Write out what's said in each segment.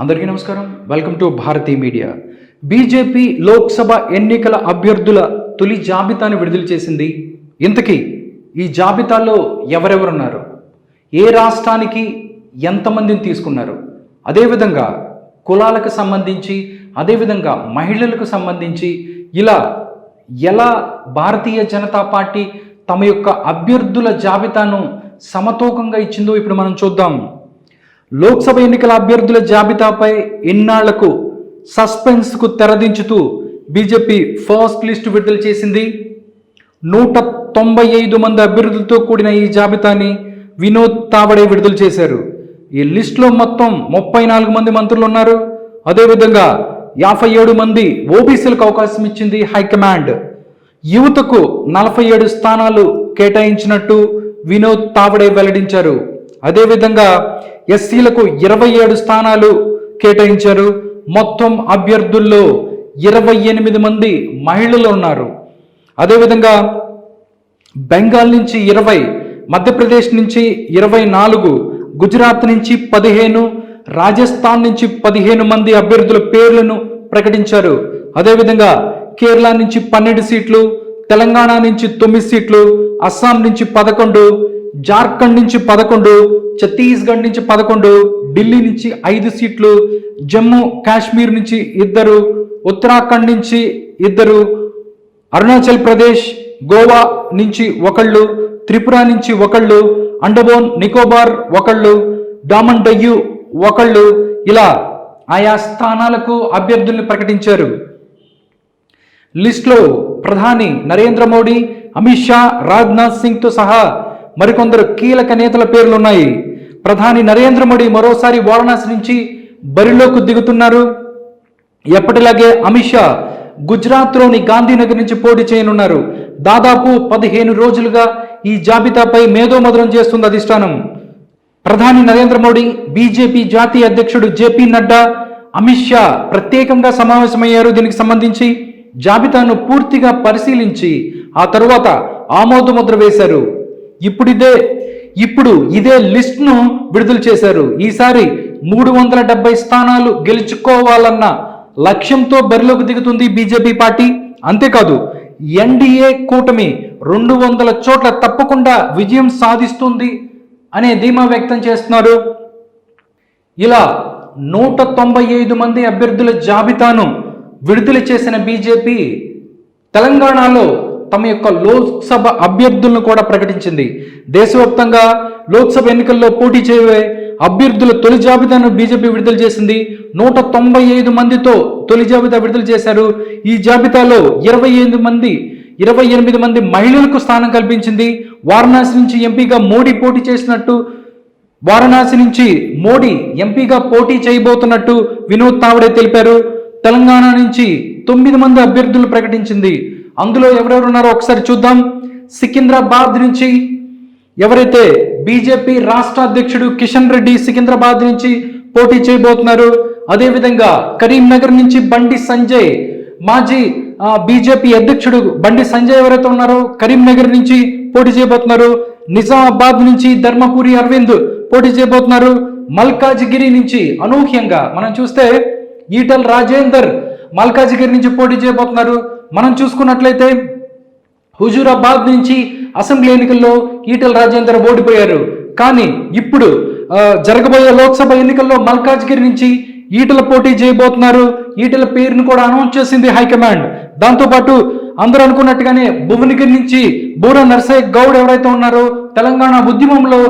అందరికీ నమస్కారం. Welcome to Bharati media. BJP Lok Sabha ఎన్నికల అభ్యర్థుల తొలి జాబితాను విడుదల చేసింది. ఇంతకీ ఈ జాబితాలో ఎవరెవరున్నారు, ఏ రాష్ట్రానికి ఎంతమందిని తీసుకున్నారు, అదేవిధంగా కులాలకు సంబంధించి, అదేవిధంగా మహిళలకు సంబంధించి ఇలా ఎలా భారతీయ జనతా పార్టీ తమ యొక్క అభ్యర్థుల జాబితాను సమతూకంగా ఇచ్చిందో ఇప్పుడు మనం చూద్దాం. లోక్సభ ఎన్నికల అభ్యర్థుల జాబితాపై ఇన్నాళ్లకు సస్పెన్స్కు తెరదించుతూ బీజేపీ ఫస్ట్ లిస్ట్ విడుదల చేసింది. 195 మంది అభ్యర్థులతో కూడిన ఈ జాబితాని వినోద్ తావడే విడుదల చేశారు. ఈ లిస్టులో మొత్తం 34 మంది మంత్రులు ఉన్నారు. అదేవిధంగా 57 మంది ఓబీసీలకు అవకాశం ఇచ్చింది హైకమాండ్. యువతకు 47 స్థానాలు కేటాయించినట్టు వినోద్ తావడే వెల్లడించారు. అదేవిధంగా ఎస్సీలకు 27 స్థానాలు కేటాయించారు. మొత్తం అభ్యర్థుల్లో 28 మంది మహిళలు ఉన్నారు. అదేవిధంగా బెంగాల్ నుంచి 20, మధ్యప్రదేశ్ నుంచి 24, గుజరాత్ నుంచి 15, రాజస్థాన్ నుంచి 15 మంది అభ్యర్థుల పేర్లను ప్రకటించారు. అదేవిధంగా కేరళ నుంచి 12 సీట్లు, తెలంగాణ నుంచి 9 సీట్లు, అస్సాం నుంచి 11, జార్ఖండ్ నుంచి 11, ఛత్తీస్గఢ్ నుంచి 11, ఢిల్లీ నుంచి 5 సీట్లు, జమ్మూ కాశ్మీర్ నుంచి 2, ఉత్తరాఖండ్ నుంచి 2, అరుణాచల్ ప్రదేశ్, గోవా నుంచి 1, త్రిపుర నుంచి 1, అండమాన్ నికోబార్ 1, డామన్ డయ్యూ 1, ఇలా ఆయా స్థానాలకు అభ్యర్థుల్ని ప్రకటించారు. లిస్టులో ప్రధాని నరేంద్ర మోడీ, అమిత్ షా, రాజ్నాథ్ సింగ్తో సహా మరికొందరు కీలక నేతల పేర్లు ఉన్నాయి. ప్రధాని నరేంద్ర మోడీ మరోసారి వారణాసి నుంచి బరిలోకి దిగుతున్నారు. ఎప్పటిలాగే అమిత్ షా గుజరాత్లోని గాంధీనగర్ నుంచి పోటీ చేయనున్నారు. దాదాపు 15 రోజులుగా ఈ జాబితాపై మేధోమథనం చేస్తుంది అధిష్టానం. ప్రధాని నరేంద్ర మోడీ, బీజేపీ జాతీయ అధ్యక్షుడు జేపీ నడ్డా, అమిత్ షా ప్రత్యేకంగా సమావేశమయ్యారు. దీనికి సంబంధించి జాబితాను పూర్తిగా పరిశీలించి ఆ తరువాత ఆమోదముద్ర వేశారు. ఇప్పుడు ఇదే లిస్ట్ను విడుదల చేశారు. ఈసారి 370 స్థానాలు గెలుచుకోవాలన్న లక్ష్యంతో బరిలోకి దిగుతుంది బీజేపీ పార్టీ. అంతేకాదు ఎన్డీఏ కూటమి 200 చోట్ల తప్పకుండా విజయం సాధిస్తుంది అనే ధీమా వ్యక్తం చేస్తున్నారు. ఇలా 195 మంది అభ్యర్థుల జాబితాను విడుదల చేసిన బీజేపీ తెలంగాణలో తమ యొక్క లోక్సభ అభ్యర్థులను కూడా ప్రకటించింది. దేశవ్యాప్తంగా లోక్సభ ఎన్నికల్లో పోటీ చేయబోయే అభ్యర్థుల తొలి జాబితాను బీజేపీ విడుదల చేసింది. 195 మందితో తొలి జాబితా విడుదల చేశారు. ఈ జాబితాలో 28 మంది మహిళలకు స్థానం కల్పించింది. వారణాసి నుంచి ఎంపీగా మోడీ పోటీ చేసినట్టు, వారణాసి నుంచి మోడీ ఎంపీగా పోటీ చేయబోతున్నట్టు వినోద్ తావడే తెలిపారు. తెలంగాణ నుంచి 9 మంది అభ్యర్థులు ప్రకటించింది. అందులో ఎవరెవరు ఉన్నారో ఒకసారి చూద్దాం. సికింద్రాబాద్ నుంచి ఎవరైతే బీజేపీ రాష్ట్ర అధ్యక్షుడు కిషన్ రెడ్డి సికింద్రాబాద్ నుంచి పోటీ చేయబోతున్నారు. అదేవిధంగా కరీంనగర్ నుంచి బండి సంజయ్, మాజీ బీజేపీ అధ్యక్షుడు బండి సంజయ్ ఎవరైతే ఉన్నారో కరీంనగర్ నుంచి పోటీ చేయబోతున్నారు. నిజామాబాద్ నుంచి ధర్మపురి అరవింద్ పోటీ చేయబోతున్నారు. మల్కాజిగిరి నుంచి అనూహ్యంగా మనం చూస్తే ఈటల్ రాజేందర్ మల్కాజిగిరి నుంచి పోటీ చేయబోతున్నారు. మనం చూసుకున్నట్లయితే హుజూరాబాద్ నుంచి అసెంబ్లీ ఎన్నికల్లో ఈటల రాజేందర్ ఓడిపోయారు. కానీ ఇప్పుడు జరగబోయే లోక్సభ ఎన్నికల్లో మల్కాజ్గిరి నుంచి ఈటల పోటీ చేయబోతున్నారు. ఈటల పేరును కూడా అనౌన్స్ చేసింది హైకమాండ్. దాంతోపాటు అందరూ అనుకున్నట్టుగానే భువనగిరి నుంచి బూర నర్సయ్య గౌడ్ ఎవరైతే ఉన్నారో తెలంగాణ ఉద్యమంలో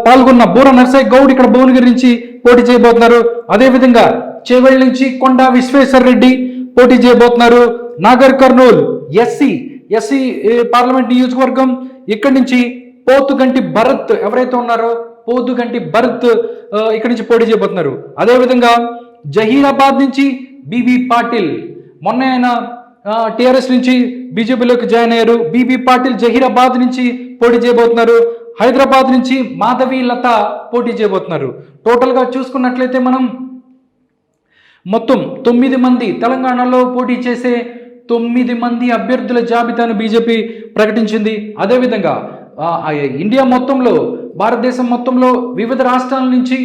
పాల్గొన్న బూర నర్సయ్య గౌడ్ ఇక్కడ భువనగిరి నుంచి పోటీ చేయబోతున్నారు. అదేవిధంగా చేవెళ్ళ నుంచి కొండా విశ్వేశ్వర రెడ్డి పోటీ చేయబోతున్నారు. నాగర్ కర్నూల్ ఎస్సీ పార్లమెంట్ నియోజకవర్గం ఇక్కడి నుంచి పోతుగంటి భరత్ ఎవరైతే ఉన్నారో పోతుగంటి భరత్ ఇక్కడి నుంచి పోటీ చేయబోతున్నారు. అదేవిధంగా జహీరాబాద్ నుంచి బీబీ పాటిల్, మొన్న ఆయన టీఆర్ఎస్ నుంచి బీజేపీలోకి జాయిన్ అయ్యారు. బీబీ పాటిల్ జహీరాబాద్ నుంచి పోటీ చేయబోతున్నారు. హైదరాబాద్ నుంచి మాధవి లత పోటీ చేయబోతున్నారు. టోటల్గా చూసుకున్నట్లయితే మనం మొత్తం 9 మంది తెలంగాణలో పోటీ చేసే 9 మంది అభ్యర్థుల జాబితాను బీజేపీ ప్రకటించింది. అదేవిధంగా ఇండియా మొత్తంలో, భారతదేశం మొత్తంలో వివిధ రాష్ట్రాల నుంచి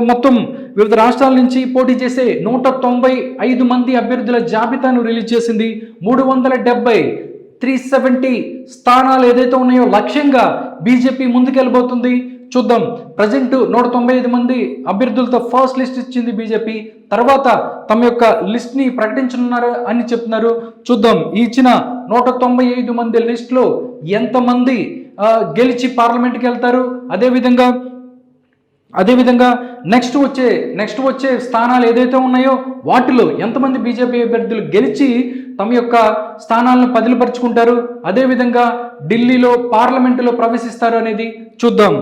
మొత్తం వివిధ రాష్ట్రాల నుంచి పోటీ చేసే 195 మంది అభ్యర్థుల జాబితాను రిలీజ్ చేసింది. 370 స్థానాలు ఏదైతే ఉన్నాయో లక్ష్యంగా బీజేపీ ముందుకెళ్ళబోతుంది. చూద్దాం. ప్రజెంట్ 195 మంది అభ్యర్థులతో ఫస్ట్ లిస్ట్ ఇచ్చింది బీజేపీ. తర్వాత తమ యొక్క లిస్ట్ ని ప్రకటించనున్నారు అని చెప్తున్నారు. చూద్దాం ఈ ఇచ్చిన 195 మంది లిస్ట్ లో ఎంతమంది గెలిచి పార్లమెంట్కి వెళ్తారు, అదేవిధంగా నెక్స్ట్ వచ్చే స్థానాలు ఏదైతే ఉన్నాయో వాటిలో ఎంతమంది బీజేపీ అభ్యర్థులు గెలిచి తమ యొక్క స్థానాలను పదిలపరుచుకుంటారు, అదేవిధంగా ఢిల్లీలో పార్లమెంటులో ప్రవేశిస్తారు అనేది చూద్దాం.